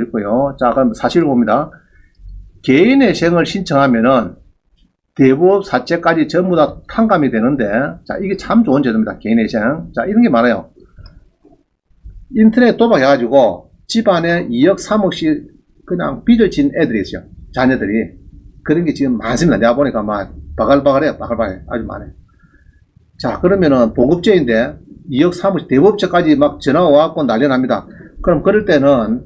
있고요. 자, 그럼 사실을 봅니다. 개인회생을 신청하면은 대부업 사채까지 전부 다 탕감이 되는데, 자, 이게 참 좋은 제도입니다. 개인회생. 자, 이런 게 많아요. 인터넷 도박해가지고 집안에 2억, 3억씩 그냥 빚을 진 애들이 있어요. 자녀들이. 그런 게 지금 많습니다. 내가 보니까 막 바글바글해요. 바글바글. 아주 많아요. 자, 그러면은 보급제인데 2억, 3억 대부업체까지 막 전화가 와갖고 난리 납니다. 그럼 그럴 때는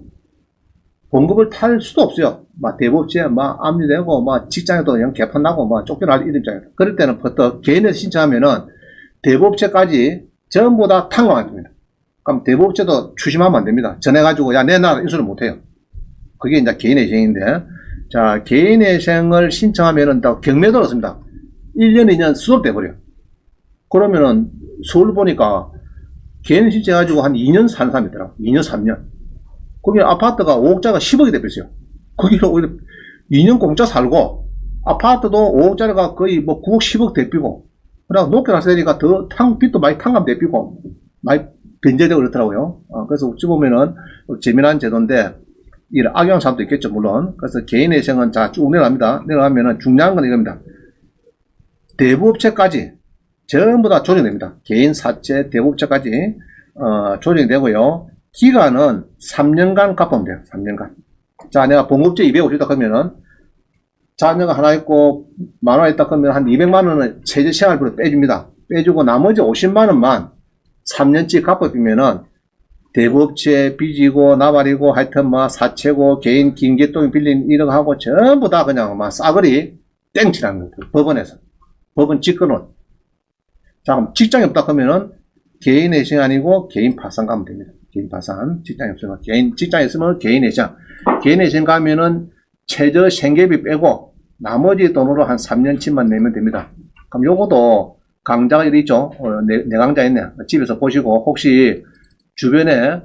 봉급을 탈 수도 없어요. 막 대부업체 막 압류되고 막 직장에도 그냥 개판 나고 막 쫓겨날 이런 입장이에요. 그럴 때는 부터 개인에서 신청하면은 대부업체까지 전부 다 탕감이 됩니다. 그럼 대부업체도 추심하면 안 됩니다. 전해가지고 야, 내 나라 인수를 못해요. 그게 이제 개인회생인데, 자, 개인회생을 신청하면은 또 경매도 그렇습니다. 1년, 2년 수습돼 버려요. 그러면은 서울 보니까 개인 신청해가지고 한 2년 사는 사람이 있더라고. 2년, 3년. 거기 아파트가 5억짜리가 10억이 돼버렸어요. 거기서 오히려 2년 공짜 살고, 아파트도 5억짜리가 거의 뭐 9억, 10억 대피고, 그러다 높게 갔으니까 더 빚도 많이 탕감 대피고, 많이 변제되고 그렇더라고요. 그래서 어찌 보면은 재미난 제도인데, 이런 악용하는 사람도 있겠죠, 물론. 그래서 개인회생은 자, 쭉 내려갑니다. 내려가면은 중요한 건 이겁니다. 대부업체까지 전부 다 조정됩니다. 개인 사채 대부업체까지 조정이 되고요. 기간은 3년간 갚으면 돼요. 3년간. 자, 내가 봉급제 250다 그러면은 자녀가 하나 있고 만원 있다 그러면 한 200만원을 최저생활비로 빼줍니다. 빼주고 나머지 50만원만 3년치 갚아주면은 대부업체 빚이고 나발이고 하여튼 뭐 사채고 개인 김개똥이 빌린 1억 하고 전부 다 그냥 막 싸그리 땡치라는 거죠. 법원에서. 법원 직권은. 자, 그럼 직장이 없다 그러면은 개인회생 아니고 개인 파산 가면 됩니다. 개인 파산. 직장이 없으면 직장이 있으면 개인회생. 개인회생 가면은 최저 생계비 빼고 나머지 돈으로 한 3년치만 내면 됩니다. 그럼 요거도 강좌가 여기 있죠. 내 강좌 있네. 집에서 보시고 혹시 주변에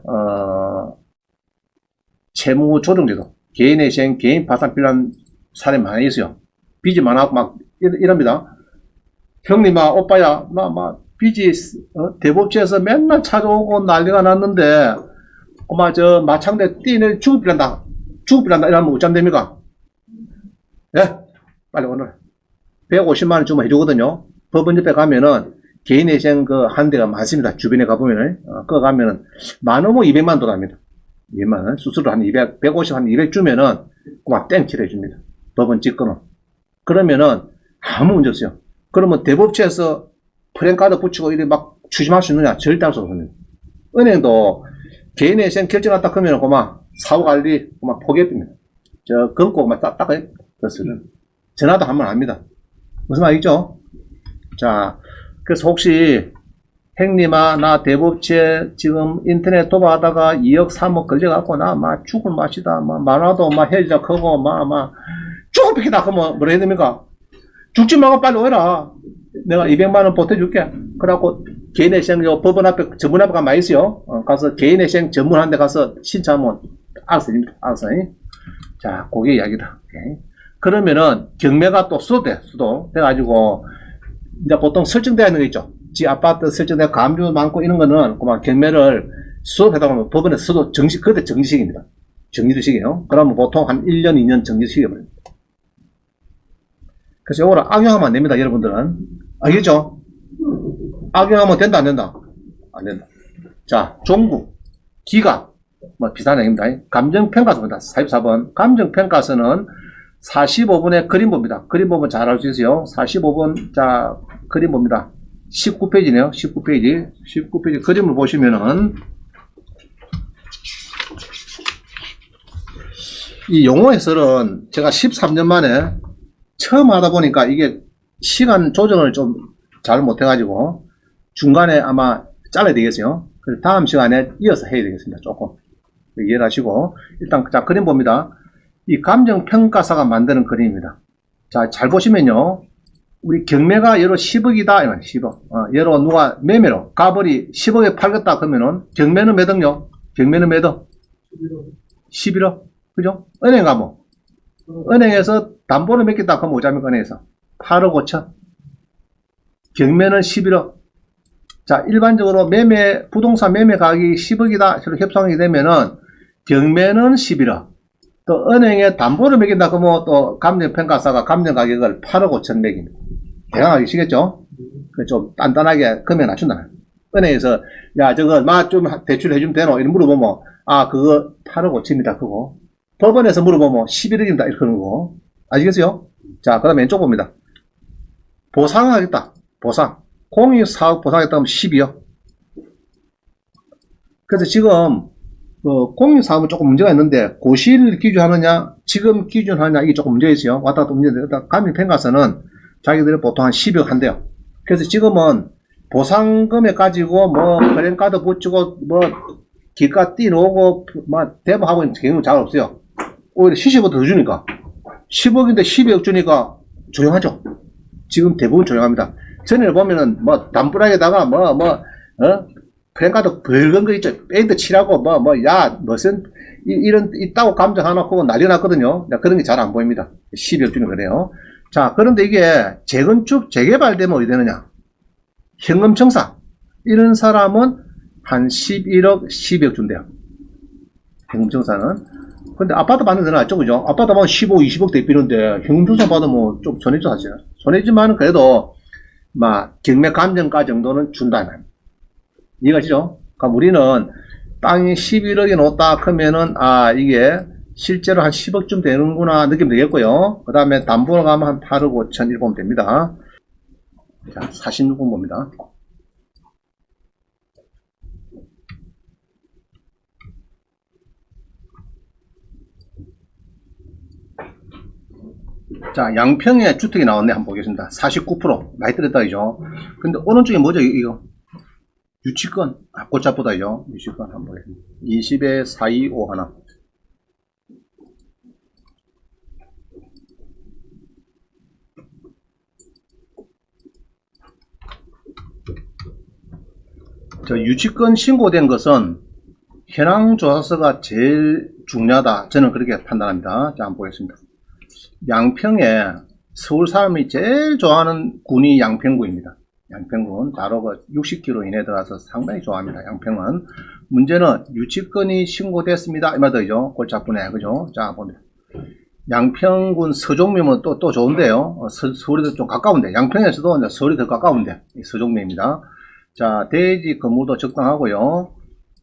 채무 조정제도, 개인회생, 개인 파산 필요한 사람이 많이 있어요. 빚이 많아서 막 이럽니다. 형님아, 오빠야, 빚이 대법제에서 맨날 찾아오고 난리가 났는데, 엄마 저 마창대 뛰내 죽을필란다 이러면 어쩜 됩니까? 예? 빨리 오늘 150만원 주면 해주거든요. 법원 옆에 가면은 개인회생 그 한 대가 많습니다. 주변에 가보면은 그거 가면은 많으면 200만 들어갑니다. 200만원 수수료 한 200, 150, 한 200 주면은 그만 땡치를 해줍니다. 법원 직권은. 그러면은 아무 문제 없어요. 그러면 대법체에서 프랜카드 붙이고 이렇게 막 추심할 수 있느냐? 절대 할 수 없습니다. 은행도 개인회생 결정했다 그러면 그만 사후관리 그만 포기해줍니다. 저 금고 그만 닦아요. 그것은 전화도 하면 압니다. 무슨 말이죠? 자, 그래서 혹시 형님아, 나 대법체 지금 인터넷 도박하다가 2억 3억 걸려갖고 나 막 죽을 맛이다. 만화도 막 헤어지자 크고 죽을 뺏기다 그러면 뭐라 해야 됩니까? 죽지 말고 빨리 오라. 내가 200만원 보태줄게. 그래갖고 개인회생 법원 앞에 전문 앞에 가면 있어요. 가서 개인회생 전문한 데 가서 신청하면 알아서 됩니다. 알아서. 자, 그게 이야기다. 오케이. 그러면은 경매가 또 수도 돼가지고 이제 보통 설정되어 있는 거 있죠. 지 아파트 설정되어 감주 많고 이런 거는 그만 경매를 수업하다 보면 법원에 서도 그때 정지식입니다. 정지식이에요. 그러면 보통 한 1년, 2년 정지식이에요. 그래서 이거를 악용하면 안 됩니다, 여러분들은. 알겠죠? 악용하면 된다, 안 된다? 안 된다. 자, 종구, 기가, 뭐 비슷한 얘기입니다. 감정평가서입니다. 44번. 감정평가서는 45번의 그림 봅니다. 그림 보면 잘 알 수 있어요. 45번, 자, 그림 봅니다. 19페이지네요. 19페이지. 19페이지 그림을 보시면은, 이 용어 해설은 제가 13년 만에 처음 하다 보니까 이게 시간 조정을 좀 잘 못해가지고 중간에 아마 잘라야 되겠어요. 그래서 다음 시간에 이어서 해야 되겠습니다. 조금. 이해를 하시고. 일단, 자, 그림 봅니다. 이 감정평가사가 만드는 그림입니다. 자, 잘 보시면요. 우리 경매가 예로 10억이다. 10억. 예로 누가 매매로 가버리 10억에 팔겠다 그러면은 경매는 몇 억요? 경매는 몇 억? 11억. 그죠? 은행 가면. 은행에서 담보를 맺겠다 그러면 오자면 은행에서 8억 5천. 경매는 11억. 자, 일반적으로 부동산 매매 가격이 10억이다. 서로 협상이 되면은 경매는 11억. 또 은행에 담보를 매긴다 그러면 또 감정평가사가 감정가격을 8억 5천 매깁니다. 대강 아시겠죠? 좀 단단하게 금액 낮춘다. 은행에서 야 저거 좀 대출 해주면 되노? 이런 물어보면 아 그거 8억 5천입니다. 그거 법원에서 물어보면 11억입니다. 이렇게 하는 거 아시겠어요? 자 그 다음에 왼쪽 봅니다. 보상하겠다. 보상 공익사업 보상하겠다 하면 12억. 그래서 지금 공익사업은 조금 문제가 있는데 고시를 기준하느냐 지금 기준하느냐 이게 조금 문제가 있어요. 왔다 갔다 문제인데 감정평가서는 자기들이 보통 한 12억 한대요. 그래서 지금은 보상금액 가지고 뭐 크레인카드 붙이고 뭐 기가 띄놓고 막 대모하고 있는 경우는 잘 없어요. 오히려 시세보다 더 주니까 10억인데 12억 주니까 조용하죠. 지금 대부분 조용합니다. 전에 보면은 뭐 담불하게다가 크레인카드 붉은 거 있죠. 페인트 칠하고 무슨 이런 있다고 감정하놓고 난리 났거든요. 그런 게 잘 안 보입니다. 12억 주는 거네요. 자 그런데 이게 재건축 재개발되면 어디 되느냐? 현금청사 이런 사람은 한 11억 12억 준대요. 현금청사는. 근데 아파트 받는 데는 낫죠, 그죠? 아파트 받으면 15, 20억 대비는데 현금청사 받으면 좀 손해죠, 사실. 손해지만 그래도 경매 감정가 정도는 준다. 이해가시죠? 그러니까 우리는 땅이 11억에 놓았다 그러면은 이게 실제로 한 10억쯤 되는구나 느끼면 되겠고요. 그 다음에 담보로 가면 한 8억 5천 이렇게 보면 됩니다. 자, 46번 봅니다. 자, 양평에 주택이 나왔네. 한번 보겠습니다. 49% 많이 떨어졌다, 이죠? 근데 오른쪽에 뭐죠, 이거? 유치권. 꽃잡보다죠. 유치권 한번 보겠습니다. 20에 425 하나. 유치권 신고된 것은 현황조사서가 제일 중요하다. 저는 그렇게 판단합니다. 자, 한번 보겠습니다. 양평에 서울 사람이 제일 좋아하는 군이 양평구입니다. 양평군 바로 60km 이내 들어가서 상당히 좋아합니다. 양평은. 문제는 유치권이 신고됐습니다. 이 말이죠. 골짜분에 그죠? 자, 봅니다. 양평군 서종면은 또 좋은데요. 서울에도 좀 가까운데 양평에서도 이제 서울이 더 가까운데 서종면입니다. 자, 대지 건물도 적당하고요.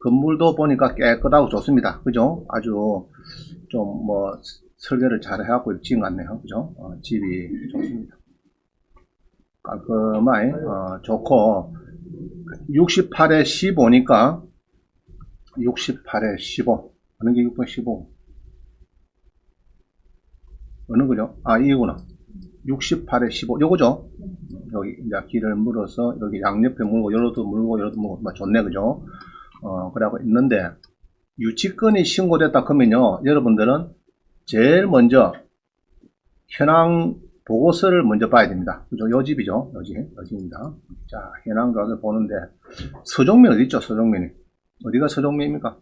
건물도 보니까 깨끗하고 좋습니다. 그죠? 아주 좀 설계를 잘 해갖고 지은 것 같네요. 그죠? 집이 좋습니다. 깔끔하게, 좋고, 68에 15니까, 68에 15. 어느 게 6번 15? 어느 거죠? 이거구나. 68에 15. 요거죠? 여기 이제 길을 물어서, 여기 양옆에 물고, 요로도 물고, 요로도 물고, 좋네. 그죠? 그래갖고 있는데, 유치권이 신고됐다 그러면요, 여러분들은 제일 먼저 현황 보고서를 먼저 봐야 됩니다. 그죠? 요 집이죠. 여집입니다. 자, 현황 조사를 보는데, 서종면 어디 있죠? 서종면이. 어디가 서종면입니까?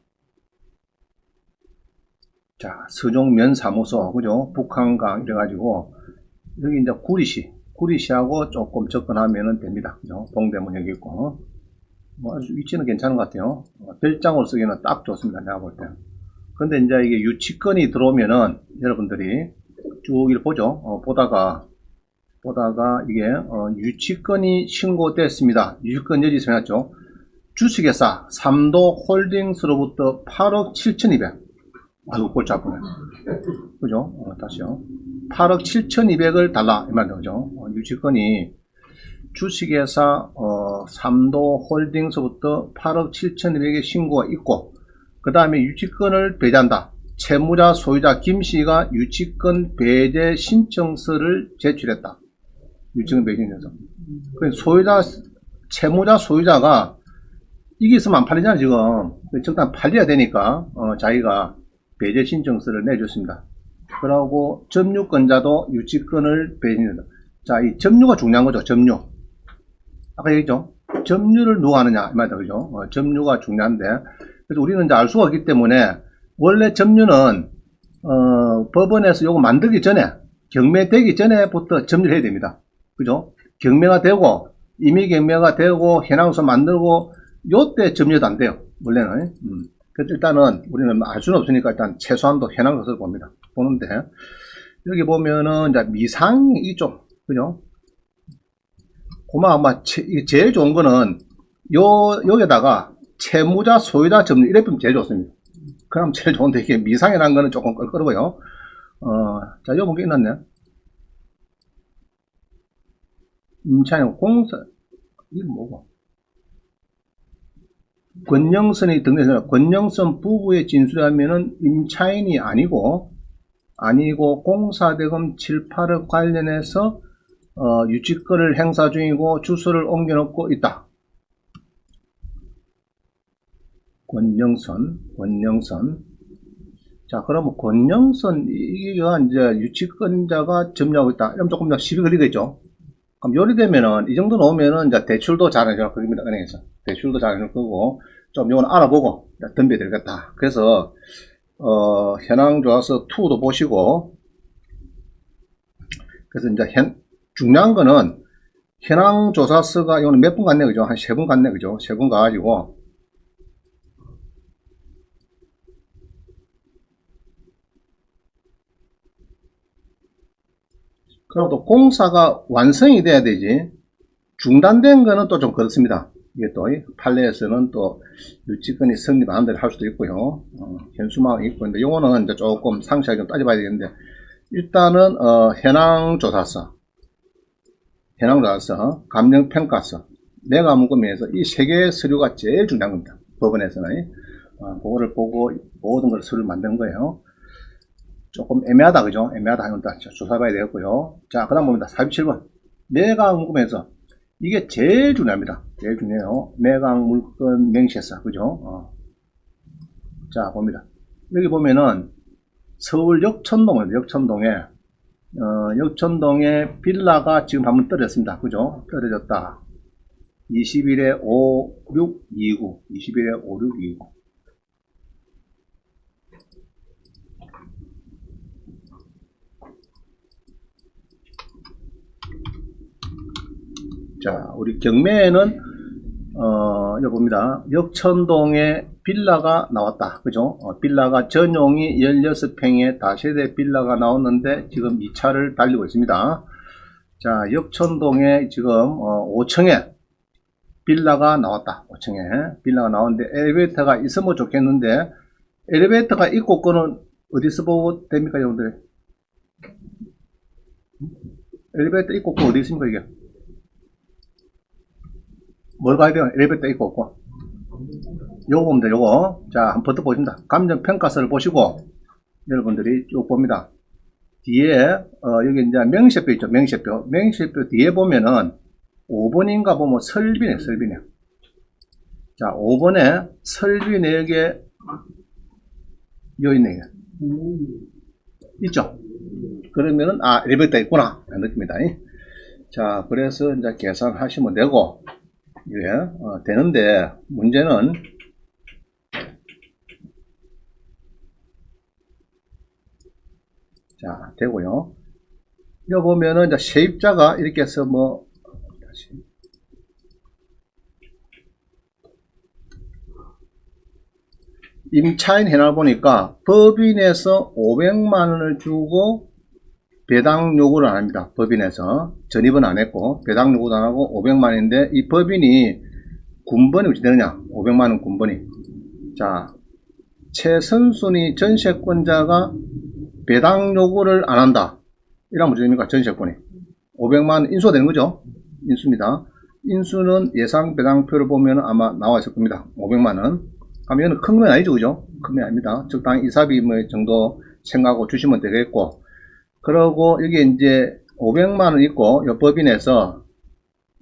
자, 서종면 사무소. 그죠? 북한강 이래가지고, 여기 이제 구리시하고 조금 접근하면 됩니다. 그죠? 동대문 여기 있고. 아주 위치는 괜찮은 것 같아요. 별장으로 쓰기는 딱 좋습니다. 내가 볼 때. 근데 이제 이게 유치권이 들어오면은 여러분들이 쭉 이렇게 보죠. 보다가 이게 유치권이 신고됐습니다. 유치권 여지 생겼죠. 주식회사 삼도홀딩스로부터 8억 7,200. 아이고 골치 아프네. 그죠? 다시요. 8억 7,200을 달라 이 말이죠. 그죠? 유치권이 주식회사 삼도홀딩스부터 8억 7,200의 신고가 있고, 그 다음에 유치권을 배제한다. 채무자 소유자 김씨가 유치권 배제 신청서를 제출했다. 유치권 배제 신청서. 채무자 소유자가 이게 있으면 안 팔리잖아 지금. 일단 팔려야 되니까 자기가 배제 신청서를 내줬습니다. 그러고 점유권자도 유치권을 배제한다. 자, 이 점유가 중요한 거죠. 점유. 아까 얘기했죠. 점유를 누가 하느냐 이 말이다. 그죠? 점유가 중요한데, 그래서 우리는 이제 알 수가 없기 때문에 원래 점유는 법원에서 요거 만들기 전에, 경매되기 전에부터 점유를 해야 됩니다. 그죠? 경매가 되고 이미 경매가 되고 현황서 만들고 요때 점유도 안 돼요. 원래는. 그래서 일단은 우리는 알 수는 없으니까 일단 최소한도 현황 것을 봅니다. 보는데, 여기 보면은 이제 미상이 있죠. 그죠? 고마 아마 제일 좋은 거는 여기다가 채무자, 소유자 점유 이래 보면 제일 좋습니다. 그럼 제일 좋은데 이게 미상이라는 거는 조금 껄끄러워요. 자, 여기 보기 있났네. 임차인 공사, 이게 뭐고? 권영선이 등록해서 권영선 부부의 진술하면은 임차인이 아니고 공사대금 7, 8억 관련해서 유치권을 행사 중이고 주소를 옮겨놓고 있다. 권영선. 자, 그러면 권영선, 이가 이제 유치권자가 점유하고 있다. 이러면 조금 더 시비 걸리겠죠? 그럼 요리 되면은, 이 정도 나오면은, 이제 대출도 잘 해줄 겁니다, 은행에서. 대출도 잘 해줄 거고, 좀 요건 알아보고, 덤벼야 되겠다. 그래서, 현황 좋아서 2도 보시고, 그래서 이제 중요한 거는, 현황 조사서가, 이거는 몇 분 갔네, 그죠? 한 3분 갔네, 그죠? 3분 가가지고, 그리고 또 공사가 완성이 돼야 되지. 중단된 거는 또 좀 그렇습니다. 이게 또 판례에서는 또 유치권이 성립 안 될 할 수도 있고요. 현수막이 있고 근데 요거는 이제 조금 상세하게 좀 따져봐야 되겠는데 일단은 현황조사서, 감정평가서, 매각문건에서 이 세 개의 서류가 제일 중요한 겁니다. 법원에서는 그거를 보고 모든 걸 서류를 만드는 거예요. 조금 애매하다, 그죠? 애매하다 하면 조사해봐야 되겠고요. 자, 그 다음 봅니다. 47번. 매각물건에서 이게 제일 중요합니다. 제일 중요해요. 매각물건 명시해서, 그죠? 자, 봅니다. 여기 보면은 서울 역천동에 빌라가 지금 한번 떨어졌습니다. 그죠? 떨어졌다. 20일에 5629. 자, 우리 경매에는 여기 봅니다. 역천동에 빌라가 나왔다. 그죠? 빌라가 전용이 16평의 다세대 빌라가 나왔는데 지금 2차를 달리고 있습니다. 자, 역천동에 지금 5층에 빌라가 나왔다. 5층에 빌라가 나왔는데 엘리베이터가 있으면 좋겠는데 엘리베이터가 있고 그는 어디서 보고 됩니까, 여러분들? 엘리베이터 있고 그 어디 있습니까, 이게? 뭘 봐야 돼요? 엘리베이터 있고 없고. 요거 봅니다, 요거. 자, 한번 더 보십니다. 감정평가서를 보시고, 여러분들이 쭉 봅니다. 뒤에, 여기 이제 명시표 있죠, 명시표. 명시표 뒤에 보면은, 5번인가 보면 설비네. 자, 5번에 설비 내역에, 요 있네. 있죠? 그러면은, 엘리베이터 있구나. 느낍니다. 자, 그래서 이제 계산하시면 되고, 되는데 문제는 자 되고요. 여기 보면은 이제 세입자가 이렇게 해서 다시 임차인 현황을 보니까 법인에서 500만원을 주고 배당 요구를 안 합니다. 법인에서 전입은 안 했고 배당 요구도 안 하고 500만원인데 이 법인이 군번이 어찌 되느냐? 500만원 군번이. 자, 최선순위 전세권자가 배당 요구를 안 한다. 이러면 어찌 됩니까? 전세권이 500만원 인수가 되는 거죠. 인수입니다. 인수는 예상 배당표를 보면 아마 나와 있을 겁니다. 500만원. 그럼 이거는 큰 건 아니죠, 그죠? 큰 건 아닙니다. 적당히 이사비 정도 생각하고 주시면 되겠고. 그러고 여기 이제 500만원 있고 요 법인에서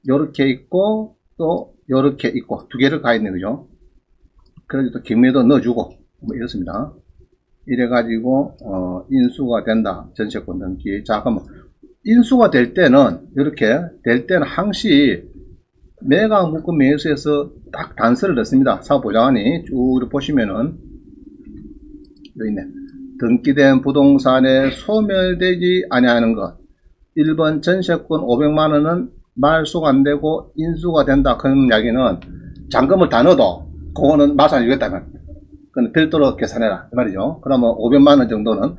요렇게 있고 또 요렇게 있고 두 개를 가 있는 거죠. 그래서 또 경매도 넣어주고 이렇습니다. 이래 가지고 인수가 된다. 전세권 등기. 자, 그럼 인수가 될 때는 이렇게 될 때는 항시 매각 묶음 매수에서 딱 단서를 넣습니다. 사업보장안이 쭉 보시면은 여기 있네. 등기된 부동산에 소멸되지 아니하는 것. 1번 전세권 500만원은 말소가 안되고 인수가 된다. 그런 이야기는 잔금을 다 넣어도 그거는 말소 안 해주겠다면. 그건 별도로 계산해라 이 말이죠. 그러면 500만 원 정도는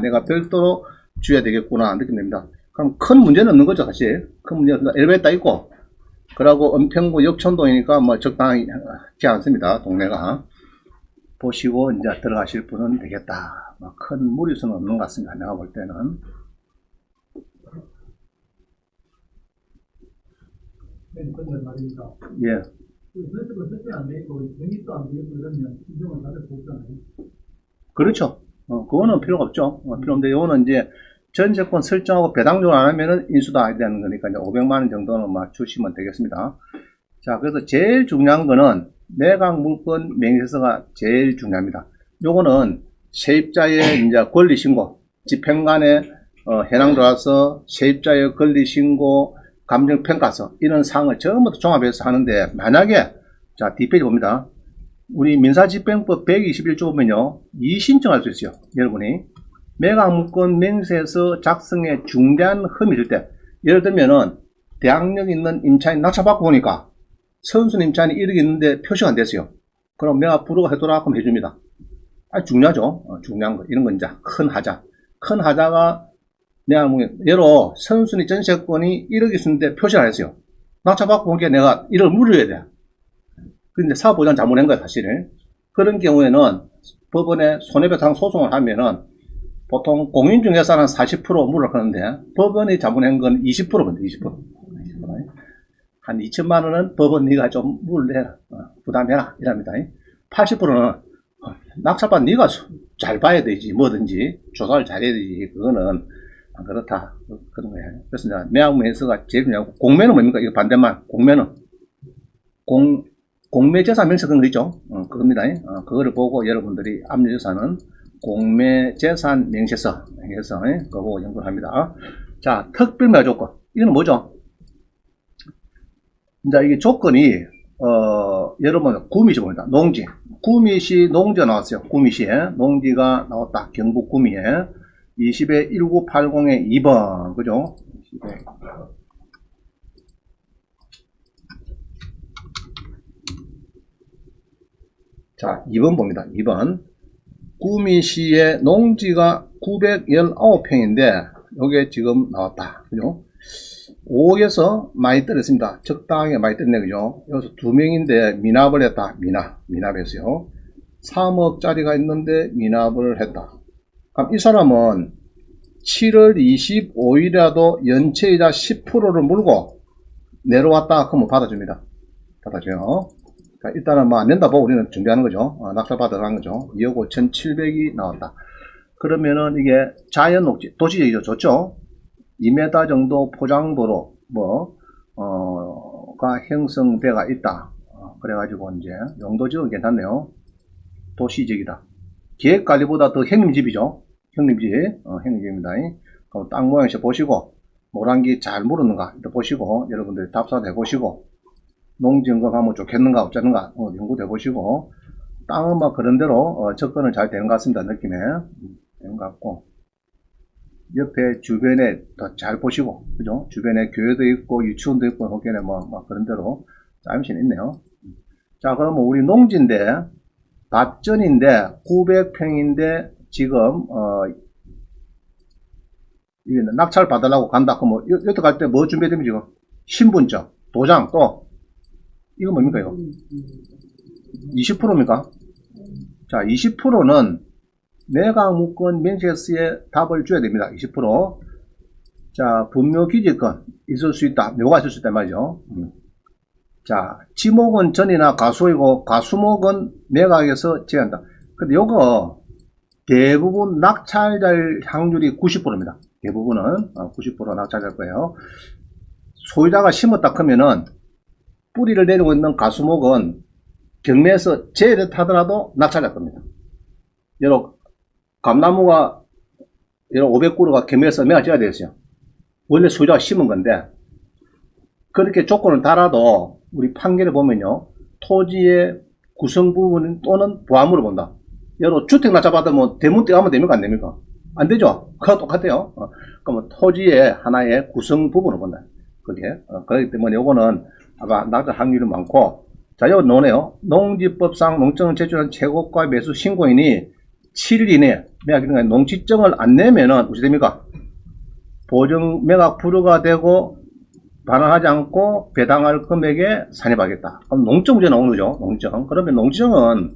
내가 별도로 줘야 되겠구나 느끼면 됩니다. 그럼 큰 문제는 없는 거죠. 사실 큰 문제는 엘리베이터 있고 그러고 은평구 역촌동이니까 뭐 적당히 하지 않습니다. 동네가. 보시고 이제 들어가실 분은 되겠다. 뭐 큰 무리수는 없는 것 같습니다. 내가 볼 때는. 근데 말입니다. 예. 설득을 설득 안 되고 영입도 안 되고 이러면 인정을 받을 수 없잖아요. 그렇죠. 그거는 필요가 없죠. 필요 없는데 이거는 이제 전세권 설정하고 배당조를 안 하면은 인수도 안 되는 거니까 이제 500만 원 정도는 막 주시면 되겠습니다. 자, 그래서 제일 중요한 거는 매각 물건 명세서가 제일 중요합니다. 요거는 세입자의 이제 권리 신고, 집행관에 해당 들어와서 세입자의 권리 신고, 감정 평가서 이런 사항을 전부 다 종합해서 하는데 만약에 자, 뒷페이지 봅니다. 우리 민사집행법 121조 보면요, 이의신청할 수 있어요. 여러분이 매각물건 명세서 작성에 중대한 흠이 있을 때, 예를 들면은 대항력 있는 임차인 낙찰받고 보니까 선순 임차인이 1억이 있는데 표시가 안 됐어요. 그럼 내가 불허가 해도록 하면 해줍니다. 중요하죠. 중요한 거. 이런 건 이제 큰 하자. 큰 하자가 내가 뭐 예로 선순위 전세권이 1억이 있는데 표시를 안 했어요. 낙찰받고 보니까 내가 1억을 물어야 돼. 근데 사업보장 잘못한 거야, 사실은. 그런 경우에는 법원에 손해배상 소송을 하면은 보통 공인중개사는 40% 물을 하는데 법원이 잘못한 건 20%거든요, 20%. 한 2천만 원은 법원 네가 좀 물내라, 부담해라, 이랍니다. 80%는 낙찰받 네가 잘 봐야 되지, 뭐든지 조사를 잘해야 되지. 그거는 안 그렇다, 그런 거예요. 그래서 이제 매각명세서가 제일 중요하고, 공매는 뭡니까? 이거 반대말, 공매는 공매재산 명세 그런 거 있죠. 그겁니다. 그거를 보고 여러분들이 압류재산은 공매재산 명세서 그거 보고 연구를 합니다. 자, 특별매각 조건. 이건 뭐죠? 이제 이게 조건이, 여러분, 구미시 봅니다. 농지. 구미시 농지가 나왔어요. 구미시에. 농지가 나왔다. 경북 구미에. 20에 1980에 2번. 그죠? 20에. 자, 2번 봅니다. 2번. 구미시의 농지가 919평인데, 요게 지금 나왔다. 그죠? 5에서 많이 떨어졌습니다. 적당하게 많이 떨어졌네, 그죠? 여기서 2명인데 미납을 했다. 미납했어요. 3억짜리가 있는데 미납을 했다. 그럼 이 사람은 7월 25일이라도 연체이자 10%를 물고 내려왔다 그러면 받아줍니다. 받아줘요. 그러니까 일단은 뭐 안 낸다 보고 우리는 준비하는 거죠. 낙찰 받아가는 거죠. 2억 5,700이 나왔다. 그러면은 이게 자연 녹지, 도시적이죠. 좋죠? 2m 정도 포장도로 가 형성돼가 있다. 그래가지고 이제 용도지역은 괜찮네요. 도시적이다. 계획관리보다 더 형님집이죠. 형님집, 형님집입니다. 그럼 땅 모양씩 보시고 모란기 잘 물었는가 보시고 여러분들 답사도 해보시고 농지 연금하면 좋겠는가 없겠는가 연구도 해보시고 땅은 뭐 그런대로 접근은 잘 되는 것 같습니다. 느낌에 되는 것 같고 옆에 주변에 더 잘 보시고 그죠? 주변에 교회도 있고 유치원도 있고 혹여나 뭐 그런 대로 짜임새는 있네요. 자, 그러면 우리 농지인데 밭전인데 900평인데 지금 이게 낙찰 받으려고 간다. 그럼 여태 갈 때 뭐 준비되면 지금 신분증, 도장 또 이거 뭡니까 이거? 20%입니까? 자, 20%는 매각물건 명세서에 답을 줘야 됩니다. 20%. 자, 분묘기지권 있을 수 있다. 묘가 있을 수 있단 말이죠. 자, 지목은 전이나 가수이고 가수목은 매각에서 제한다. 근데 요거 대부분 낙찰될 확률이 90%입니다. 대부분은 90% 낙찰될 거예요. 소유자가 심었다 하면은 뿌리를 내리고 있는 가수목은 경매에서 제외를 하더라도 낙찰될 겁니다. 여러 감나무가 여러 500그루가 경매에서 매각지어야 되겠어요. 원래 소유자가 심은 건데 그렇게 조건을 달아도 우리 판결에 보면요, 토지의 구성 부분 또는 보암으로 본다. 여러 주택 낙찰 받으면 대문 떼가면 됩니까 안 됩니까? 안 되죠. 그거 똑같아요. 그러면 토지의 하나의 구성 부분을 본다. 그게 그렇기 때문에 요거는 아마 낙찰 확률이 많고 자, 여기 나오네요. 농지법상 농증을 제출한 최고가 매수 신고인이 7일 이내에 매각 농지증을 안 내면은 어떻게 됩니까? 보증 매각 불허가 되고 반환하지 않고 배당할 금액에 산입하겠다. 그럼 농지증 문제 나오는 거죠. 농지증. 그러면 농지증은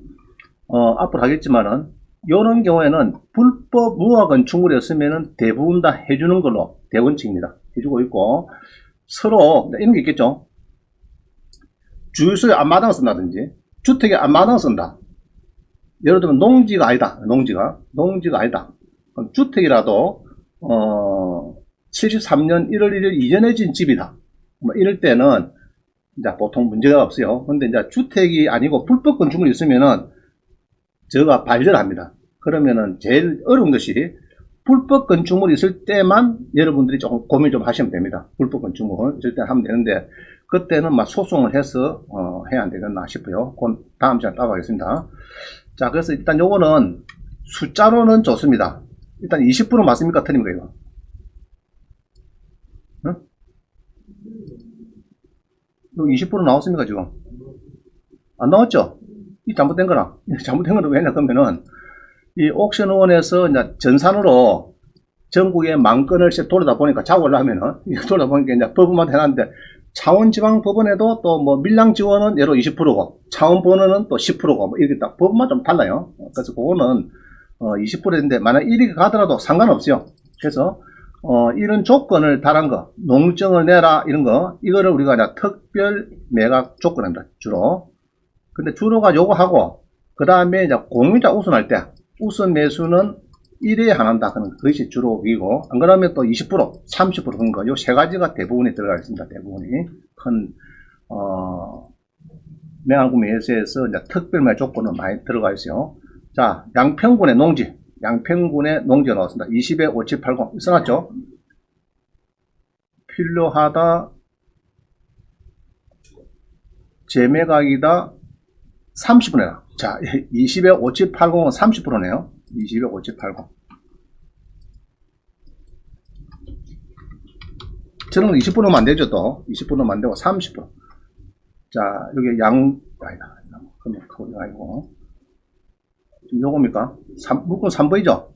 앞으로 하겠지만은 이런 경우에는 불법 무화 건축물이었으면은 대부분 다 해주는 걸로 대원칙입니다. 해주고 있고 서로 이런 게 있겠죠. 주유소에 앞마당 쓴다든지 주택에 앞마당 쓴다. 예를 들면 농지가 아니다. 농지가 아니다. 그럼 주택이라도 73년 1월 1일 이전에 진 집이다. 뭐 이럴 때는 이제 보통 문제가 없어요. 근데 이제 주택이 아니고 불법 건축물이 있으면은 저가 발전합니다. 그러면은 제일 어려운 것이 불법 건축물이 있을 때만 여러분들이 조금 고민 좀 하시면 됩니다. 불법 건축물 있을 때 하면 되는데 그때는 막 소송을 해서 해야 안 되겠나 싶어요. 그건 다음 시간에 따로 하겠습니다. 자, 그래서 일단 요거는 숫자로는 좋습니다. 일단 20% 맞습니까? 틀립니까 이거? 응? 이거 20% 나왔습니까 지금? 안 나왔죠? 이 잘못된 거라. 잘못된 거는 왜냐 그러면은 이 옥션원에서 이제 전산으로 전국에 만 건을 돌리다 보니까 작업을 하면은 돌리다 보니까 이제 법원만 해놨는데 창원지방법원에도 또 뭐 밀양 지원은 예로 20%고 창원법원은 또 10%고 뭐 이렇게 딱 법원만 좀 달라요. 그래서 그거는 20%인데 만약 1위 가더라도 상관없어요. 그래서 이런 조건을 달한 거, 농증을 내라 이런 거 이거를 우리가 이제 특별 매각 조건입니다. 주로. 근데 주로가 요거 하고 그 다음에 이제 공유자 우선할 때 우선 매수는 1회에 하나다. 그것이 주로이고, 안 그러면 또 20%, 30% 그런 거, 요 세 가지가 대부분이 들어가 있습니다. 대부분이. 큰, 매각구매에서에서 이제 특별매 조건은 많이 들어가 있어요. 자, 양평군의 농지가 나왔습니다. 20에 5780. 써놨죠? 필요하다, 재매각이다, 30%네요. 자, 20에 5780은 30%네요. 20에 5780. 저는 20%면 안 되죠, 또. 20%면 안 되고, 30%. 자, 여기 아니다. 그러면 그거 아니고. 지금 요겁니까? 물건 3번이죠?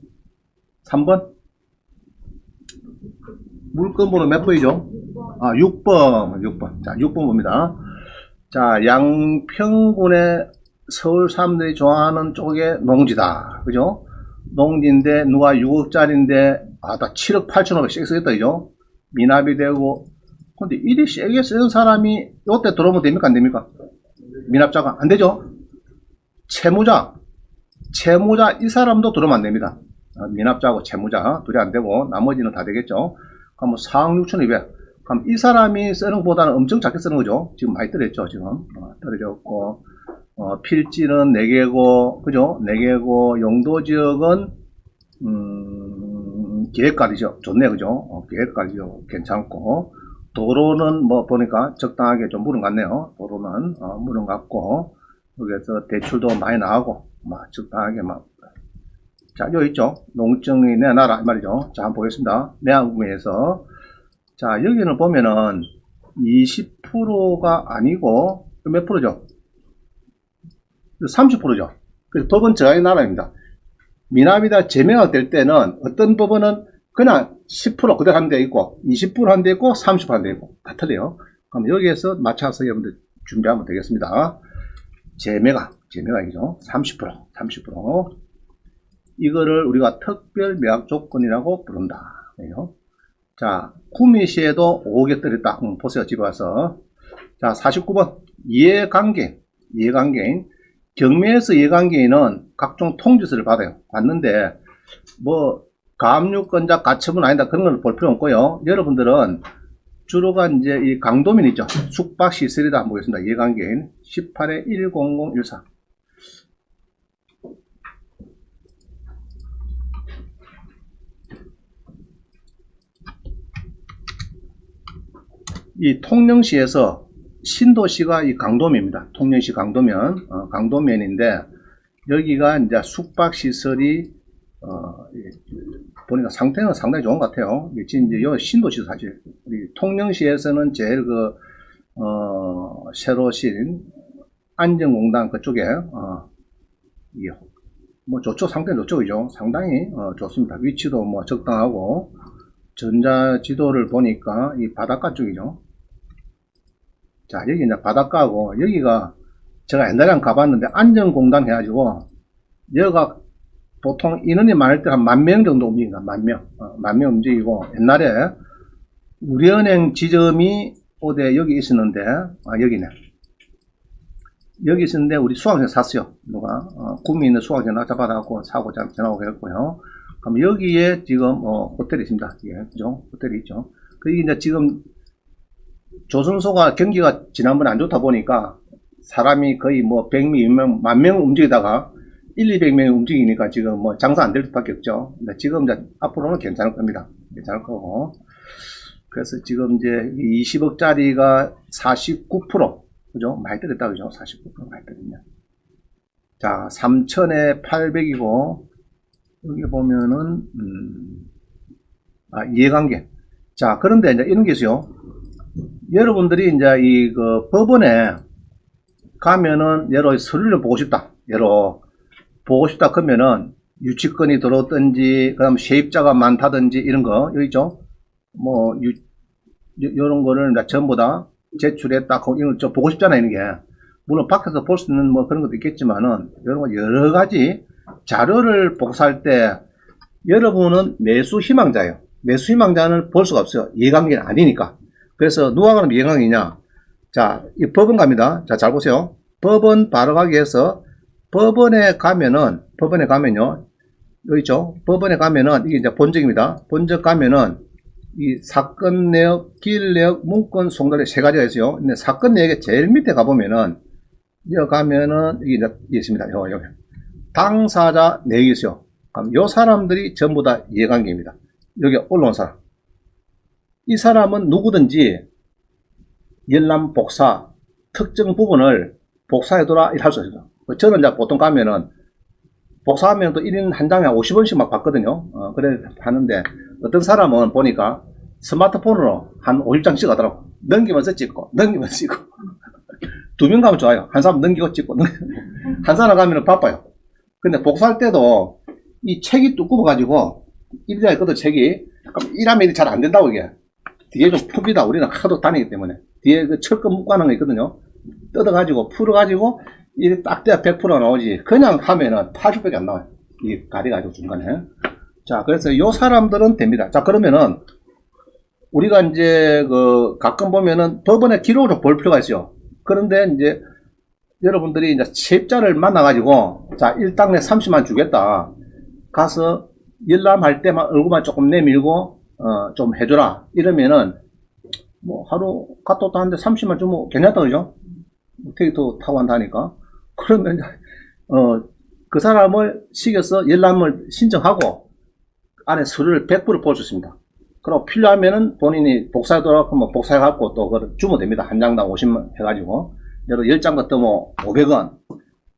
3번? 물건 번호 몇 번이죠? 아, 6번. 자, 6번 봅니다. 자, 양평군의 서울 사람들이 좋아하는 쪽에 농지다. 그죠? 농지인데, 누가 6억짜리인데, 다 7억 8천억 세게 쓰겠다, 그죠? 미납이 되고, 근데 이리 세게 쓰는 사람이 요때 들어오면 됩니까? 안 됩니까? 미납자가. 안 되죠? 채무자, 이 사람도 들어오면 안 됩니다. 미납자하고 채무자, 둘이 안 되고, 나머지는 다 되겠죠? 그럼 뭐 4억 6,200. 그럼 이 사람이 쓰는 것보다는 엄청 작게 쓰는 거죠? 지금 많이 떨어졌죠, 지금. 떨어졌고, 필지는 4개고, 그죠? 4개고, 용도지역은, 계획관리죠. 좋네, 그죠? 계획관리죠. 괜찮고, 도로는 뭐 보니까 적당하게 좀 물은 같네요. 도로는, 물은 같고, 여기에서 대출도 많이 나가고, 막 적당하게 막. 자, 여기 있죠? 농증이 내놔라, 이 말이죠. 자, 한번 보겠습니다. 매각구매에서. 자, 여기는 보면은 20%가 아니고, 몇 프로죠? 30%죠. 그래서 법은 저하의 나라입니다. 미납이다 재매각 될 때는 어떤 법원은 그냥 10% 그대로 하는 데 있고 20% 하는 데 있고 30% 하는 데 있고 다 틀려요. 그럼 여기에서 맞춰서 여러분들 준비하면 되겠습니다. 재매각이죠. 30%. 이거를 우리가 특별 매각 조건이라고 부른다. 자, 구매 시에도 5개 떨어졌다. 보세요. 집에 와서. 자, 49번. 이해관계인. 경매에서 이해관계인은 각종 통지서를 받아요. 받는데, 뭐, 가압류권자 가처분 아니다. 그런 걸 볼 필요 없고요. 여러분들은 주로가 이제 이 강도면 있죠. 숙박시설이다. 한번 보겠습니다. 이해관계인. 18에 10014. 이 통영시에서 신도시가 이 강도면입니다. 통영시 강도면, 강도면인데, 여기가 이제 숙박시설이, 보니까 상태는 상당히 좋은 것 같아요. 지금 이제 여기 신도시 사실. 우리 통영시에서는 제일 새로 신, 안전공단 그쪽에, 이게 뭐 좋죠. 상태는 좋죠. 상당히, 좋습니다. 위치도 뭐 적당하고, 전자지도를 보니까 이 바닷가 쪽이죠. 자, 여기 이제 바닷가고, 여기가 제가 옛날에 한번 가봤는데, 안전공단 해가지고, 여기가 보통 인원이 많을 때 한 10,000명 정도 움직인다. 10,000명. 10,000명 움직이고, 옛날에 우리은행 지점이 어디 여기 있었는데, 여기네. 여기 있었는데, 우리 수강생 샀어요. 누가, 구미 있는 수강생 낙찰받아갖고 사고 전화오고 했고요. 그럼 여기에 지금, 호텔이 있습니다. 예, 그죠? 호텔이 있죠. 그게 이제 지금 조선소가 경기가 지난번에 안 좋다 보니까 사람이 거의 뭐 100명, 10,000명 움직이다가 200명이 움직이니까 지금 뭐 장사 안 될 수밖에 없죠. 근데 지금 이제 앞으로는 괜찮을 겁니다. 괜찮을 거고. 그래서 지금 이제 20억짜리가 49%. 그죠? 많이 떨었다. 그죠? 49% 많이 떨었냐. 자, 3,000에 800이고, 여기 보면은, 이해관계. 자, 그런데 이제 이런 게 있어요. 여러분들이 이제 법원에 가면은, 예로 서류를 보고 싶다. 보고 싶다 그러면은, 유치권이 들어왔든지, 그 다음 세입자가 많다든지, 이런 거, 여기 있죠? 뭐, 요런 거를 전부 다 제출했다. 이런 거 보고 싶잖아요, 이런 게. 물론 밖에서 볼 수 있는 뭐 그런 것도 있겠지만은, 이런 거 여러 가지 자료를 복사할 때, 여러분은 매수 희망자예요. 매수 희망자는 볼 수가 없어요. 이해관계는 아니니까. 그래서 누가 그러면 이해관계냐? 자, 이 법원 갑니다. 자, 잘 보세요. 법원 바로 가기 위해서, 법원에 가면요. 여기 있죠? 법원에 가면은, 이게 이제 본적입니다. 본적 가면은, 이 사건 내역, 기일 내역, 문건 송달에 세 가지가 있어요. 근데 사건 내역의 제일 밑에 가보면은, 여기 가면은, 이게 이제 있습니다. 여기. 당사자 내역이 있어요. 그럼 요 사람들이 전부 다 이해관계입니다. 여기 올라온 사람. 이 사람은 누구든지 열람 복사, 특정 부분을 복사해둬라, 할 수 있어요. 저는 이제 보통 가면은, 복사하면 또 1인 한 장에 50원씩 막 받거든요. 그래 하는데, 어떤 사람은 보니까 스마트폰으로 한 50장씩 하더라고. 넘기면서 찍고, 넘기면서 찍고. 2명 가면 좋아요. 한 사람 넘기고 찍고, 한 사람 가면 바빠요. 근데 복사할 때도 이 책이 두꺼워가지고, 이리다 있거든, 책이. 그럼 일하면 잘 안 된다고, 이게. 뒤에 좀 풉니다. 우리는 하도 다니기 때문에. 뒤에 그 철근 묶고 하는 거 있거든요. 뜯어가지고, 풀어가지고, 이게 딱 돼야 100% 나오지. 그냥 하면은 80밖에 안 나와요. 이 가려가지고 중간에. 자, 그래서 요 사람들은 됩니다. 자, 그러면은, 우리가 이제 가끔 보면은 법원의 기록을 볼 필요가 있어요. 그런데 이제, 여러분들이 이제 세입자를 만나가지고, 자, 일당내 30만 주겠다. 가서 열람할 때만 얼굴만 조금 내밀고, 좀 해줘라. 이러면은, 뭐, 하루 카톡도 하는데 30만 주면 괜찮다, 그죠? 택시도 타고 한다니까. 그러면, 그 사람을 시켜서 열람을 신청하고, 안에 서류를 100% 볼 수 있습니다. 그리고 필요하면은 본인이 복사하더라도 뭐 복사해갖고 또 그걸 주면 됩니다. 한 장당 50만 해가지고. 예를 10장 같으면 500원,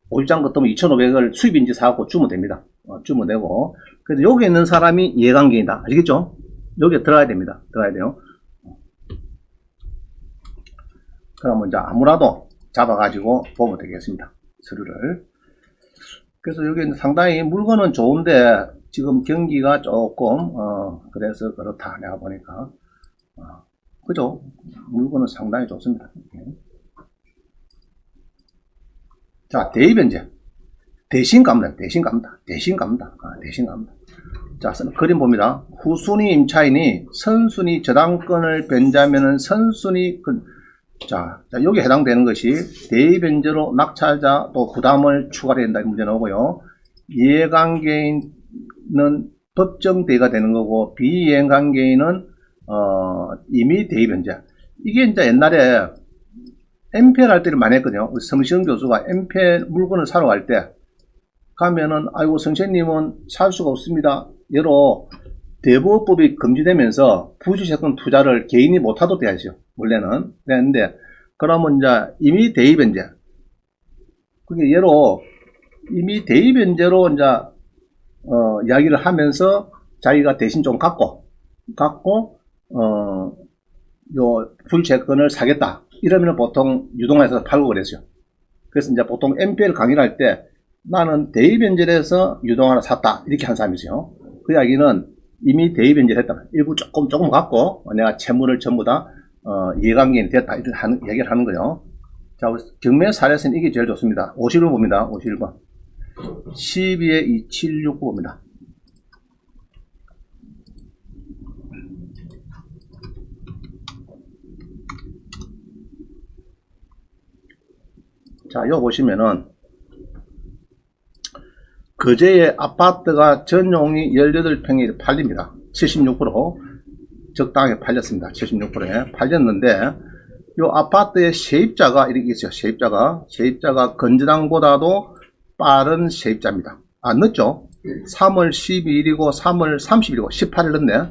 50장 같으면 2,500원을 수입인지 사갖고 주면 됩니다. 주면 되고. 그래서 여기 있는 사람이 이해관계이다. 아시겠죠? 여기에 들어가야 됩니다. 들어가야 돼요. 그러면 이제 아무라도 잡아가지고 보면 되겠습니다. 서류를. 그래서 여기 상당히 물건은 좋은데, 지금 경기가 조금, 그래서 그렇다. 내가 보니까. 그죠? 물건은 상당히 좋습니다. 자, 대입변제. 대신 갑니다. 자, 그림 봅니다. 후순위 임차인이 선순위 저당권을 변제하면은 선순위, 자, 여기 해당되는 것이 대입변제로 낙찰자 또 부담을 추가해야 된다. 이 문제 나오고요. 이해관계인은 법정 대의가 되는 거고, 비이해관계인은, 이미 대입변제. 이게 이제 옛날에 MPL 할 때를 많이 했거든요. 성시영 교수가 MPL 물건을 사러 갈 때, 가면은, 아이고, 성시영님은 살 수가 없습니다. 예로, 대부업법이 금지되면서 부주택권 투자를 개인이 못하도록 되어 있어요. 원래는. 그랬는데, 그러면 이제 이미 대입변제. 그게 예로, 이미 대입변제로 이제, 이야기를 하면서 자기가 대신 좀 갖고, 요, 불채권을 사겠다. 이러면 보통 유동화해서 팔고 그랬어요. 그래서 이제 보통 MPL 강의를 할 때 나는 대입연결해서 유동 하나 샀다. 이렇게 한 사람이죠. 그 이야기는 이미 대입연결 했다. 일부 조금 갖고 내가 채무를 전부 다 이해관계인이 됐다. 이렇게 얘기를 하는 거예요. 자, 우리 경매 사례에서는 이게 제일 좋습니다. 51번 봅니다. 51번. 12에 2769 봅니다. 자, 이거 보시면은 그제의 아파트가 전용이 18평이 팔립니다. 76% 적당하게 팔렸습니다. 76%에 팔렸는데 요 아파트의 세입자가 이렇게 있어요. 세입자가 건전항보다도 빠른 세입자입니다. 늦죠? 3월 12일이고 3월 30일이고 18일 넣네.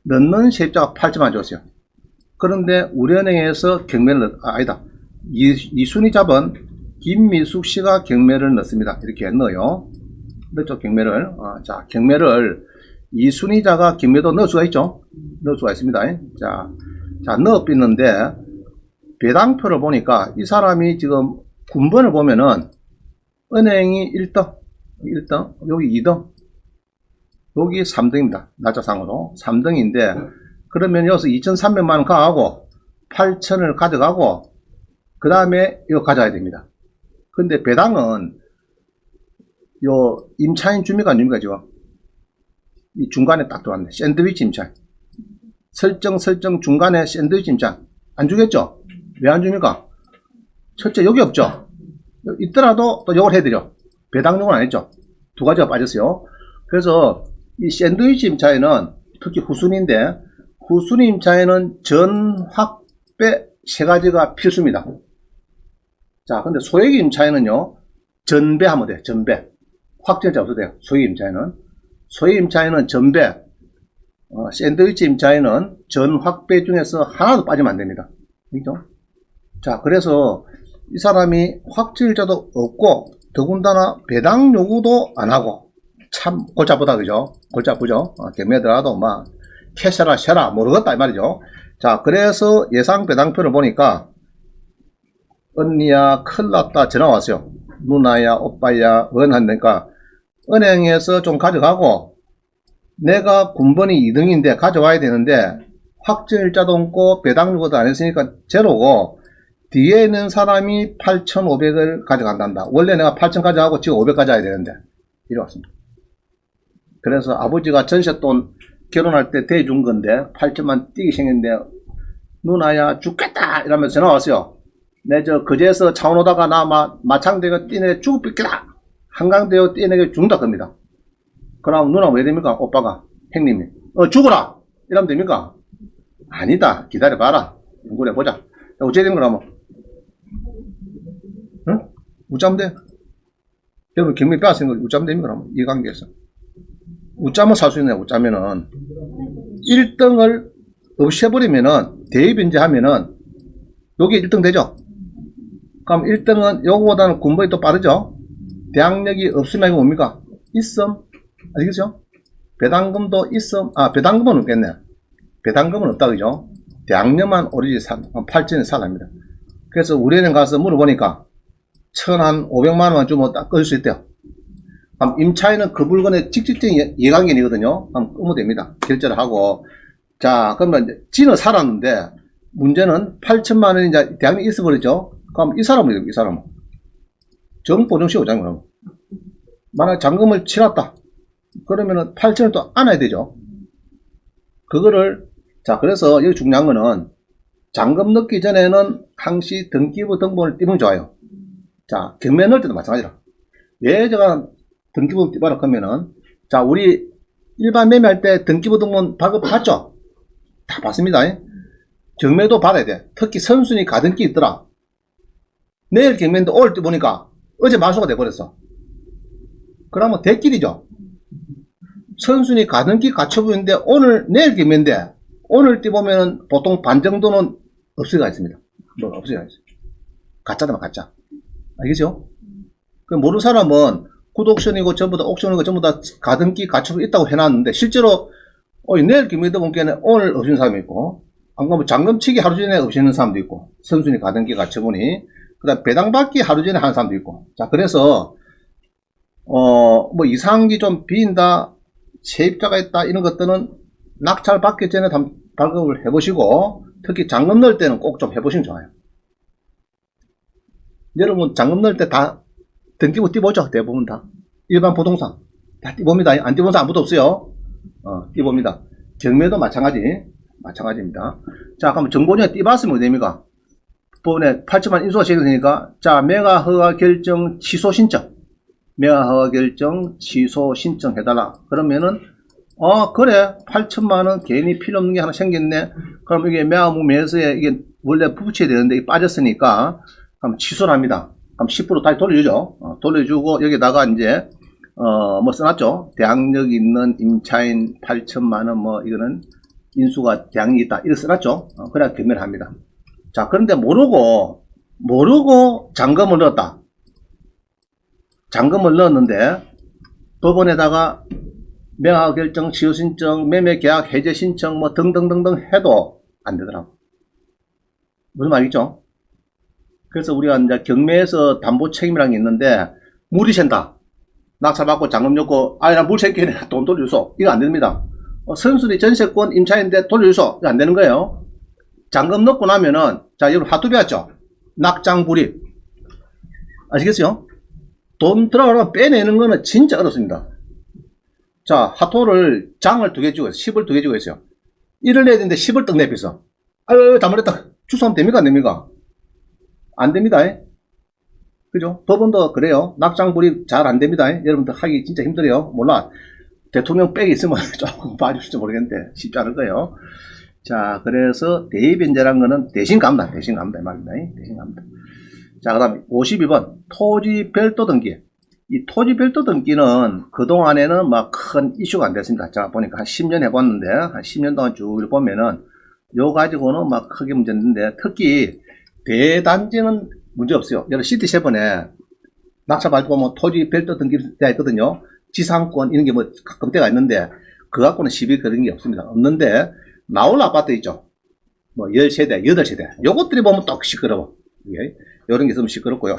넣는 세입자가 8점만 줬어요. 그런데 우리은행에서 경매를 아니다. 이순위 잡은 김미숙 씨가 경매를 넣습니다. 이렇게 넣어요. 넣죠, 경매를. 자, 경매를 이순위자가 경매도 넣을 수가 있죠. 넣을 수가 있습니다. 자, 넣었는데 배당표를 보니까 이 사람이 지금 군번을 보면은 은행이 1등, 여기 2등, 여기 3등입니다. 날짜상으로 3등인데 그러면 여기서 2,300만원 가하고 8,000을 가져가고 그 다음에 이거 가져야 됩니다. 근데 배당은 요 임차인 주미가 지금 이 중간에 딱 들어왔네. 샌드위치 임차인. 설정 중간에 샌드위치 임차인. 안 주겠죠? 왜 안 줍니까? 첫째 여기 없죠? 있더라도 또 이걸 해드려. 배당용은 안 했죠? 두 가지가 빠졌어요. 그래서 이 샌드위치 임차인은 특히 후순위인데 후순위 임차인은 전 확배 세 가지가 필수입니다. 자, 근데 소액 임차인은요, 전배하면 돼요. 전배. 확정자 없어도 돼요. 소액 임차인은 전배. 샌드위치 임차인은 전 확배 중에서 하나도 빠지면 안 됩니다. 그죠? 자, 그래서 이 사람이 확정일자도 없고, 더군다나 배당 요구도 안 하고, 참 골치 아프다, 그죠? 골치 아프죠? 경매 들어가도 막, 캐셔라, 셔라, 모르겠다, 이 말이죠. 자, 그래서 예상 배당표를 보니까, 언니야, 큰일 났다, 전화 왔어요. 누나야, 오빠야, 원한다니까, 은행에서 좀 가져가고, 내가 군번이 2등인데 가져와야 되는데, 확정일자도 없고, 배당 요구도 안 했으니까 제로고, 뒤에 있는 사람이 8,500을 가져간단다. 원래 내가 8,000 가져가고 지금 500 가져야 되는데. 이래 왔습니다. 그래서 아버지가 전세돈 결혼할 때 대준 건데 8천만 띄게 생겼는데 누나야 죽겠다 이러면서 전화 왔어요. 내 그제서 창원 오다가 나 마창대가 뛰내 죽을 삐끼다. 한강대가 뛰내게 죽는다 겁니다. 그럼 누나 왜 됩니까? 오빠가 형님이 죽어라 이러면 됩니까? 아니다. 기다려봐라. 연구해보자. 어째 된 거라면 응? 우짜면 돼. 여러분 경매 빼앗은 거 우짜면 됩니까? 그러면 이 관계에서 우짜면 살 수 있네. 우짜면은 1등을 없애버리면은 대입인지하면은 여기 1등 되죠. 그럼 1등은 요거보다는 군번이 또 빠르죠. 대항력이 없으면 이거 뭡니까? 있음. 아시겠죠? 배당금도 있음. 배당금은 없겠네. 배당금은 없다 그죠? 대항력만 오리지 8천에 살랍니다. 그래서 우리은행 가서 물어보니까 1,500만원만 주면 딱 끌 수 있대요. 임차인은 그 물건의 직접적인 이해관계이거든요. 끄면 됩니다. 결제를 하고. 자, 그러면 이제 지는 살았는데, 문제는 8천만원이 이제 대학이 있어버렸죠. 그럼 이 사람은, 정보정시 오잖아요, 그럼. 만약 잔금을 치렀다. 그러면은 8천을 또 안아야 되죠. 그거를, 자, 그래서 여기 중요한 거는, 잔금 넣기 전에는 항시 등기부 등본을 띄면 좋아요. 자, 경매 넣을 때도 마찬가지라. 왜 제가 등기부 띄봐라 하면은, 자, 우리 일반 매매할 때 등기부 등본 발급받죠? 다 받습니다. 경매도 받아야 돼. 특히 선순위 가등기 있더라. 내일 경매인데 오늘 때 보니까 어제 말소가 돼버렸어. 그러면 대길이죠. 선순위 가등기 가처분인데 오늘 내일 경매인데 오늘 때 보면은 보통 반 정도는 없어가 있습니다. 없어가 있어요. 가짜다 가짜. 알겠죠? 그 모르는 사람은 굿옥션이고 전부 다 옥션이고 전부 다 가등기 가처분 있다고 해놨는데 실제로 내일 경매도 보니까 오늘 없는 사람이 있고 안 그러면 잔금치기 하루 전에 없는 사람도 있고 선순위 가등기 가처분이 그 다음 배당받기 하루 전에 하는 사람도 있고. 자, 그래서, 뭐 이상기 좀 비인다, 세입자가 있다, 이런 것들은 낙찰 받기 전에 발급을 해보시고, 특히 잔금 넣을 때는 꼭 좀 해보시면 좋아요. 여러분, 잔금 넣을 때 다 등기부 띄보죠? 대부분 다. 일반 부동산. 다 띄봅니다. 안 띄본 사람 아무도 없어요. 띄봅니다. 경매도 마찬가지입니다. 자, 그럼 정보전에 띄봤으면 어떻게 됩니까? 법원에 8천만 인수가 제기되니까, 자, 매각 허가 결정 취소 신청. 매각 허가 결정 취소 신청 해달라. 그러면은, 그래. 8천만원 개인이 필요 없는 게 하나 생겼네. 그럼 이게 매각 매수에 이게 원래 부붙여야 되는데 이게 빠졌으니까, 그럼 취소를 합니다. 그럼 10% 다시 돌려주죠. 돌려주고, 여기다가 이제, 뭐 써놨죠. 대항력 있는 임차인 8천만원, 뭐, 이거는 인수가 대항력이 있다. 이렇게 써놨죠. 그래야 경매를 합니다. 자, 그런데 모르고 잔금을 넣었다. 잔금을 넣었는데, 법원에다가 매각 결정, 취소 신청, 매매 계약 해제 신청, 뭐 등등등등 해도 안 되더라고. 무슨 말이죠? 그래서 우리가 이제 경매에서 담보 책임이라는 게 있는데, 물이 샌다. 낙찰받고 잔금 넣고, 나 물 샜기에 돈 돌려줘. 이거 안 됩니다. 선순위 전세권 임차인데 돌려줘. 이거 안 되는 거예요. 잔금 넣고 나면은, 자, 여러분 하도 배웠죠? 낙장 불입. 아시겠어요? 돈 들어가면 빼내는 거는 진짜 어렵습니다. 자, 하토를 장을 2개 주고 있어요. 10을 2개 주고 있어요. 1을 내야 되는데 10을 떡 내비서. 아유, 잘못했다. 주소하면 됩니까? 안 됩니까? 안 됩니다. 그죠? 법원도 그래요. 낙장불입 잘 안 됩니다. 여러분들 하기 진짜 힘들어요. 몰라. 대통령 백이 있으면 조금 봐주실지 모르겠는데 쉽지 않을 거예요. 자, 그래서 대의변제란 거는 대신 갑니다. 대신 갑니다. 말입니다. 대신 갑니다. 자, 그 다음에 52번 토지 별도 등기. 이 토지 별도 등기는 그동안에는 막 큰 이슈가 안 됐습니다. 제가 보니까 한 10년 해봤는데, 한 10년 동안 쭉 보면은, 요 가지고는 막 크게 문제인데, 특히 대단지는 문제 없어요. 여러 시티7에 낙찰받고 보면 토지 별도 등기되어 있거든요. 지상권, 이런 게 뭐 가끔 때가 있는데, 그 갖고는 시비 그런 게 없습니다. 없는데, 나올 아파트 있죠. 뭐 10세대, 8세대. 요것들이 보면 또 시끄러워. 예. 요런 게 있으면 시끄럽고요.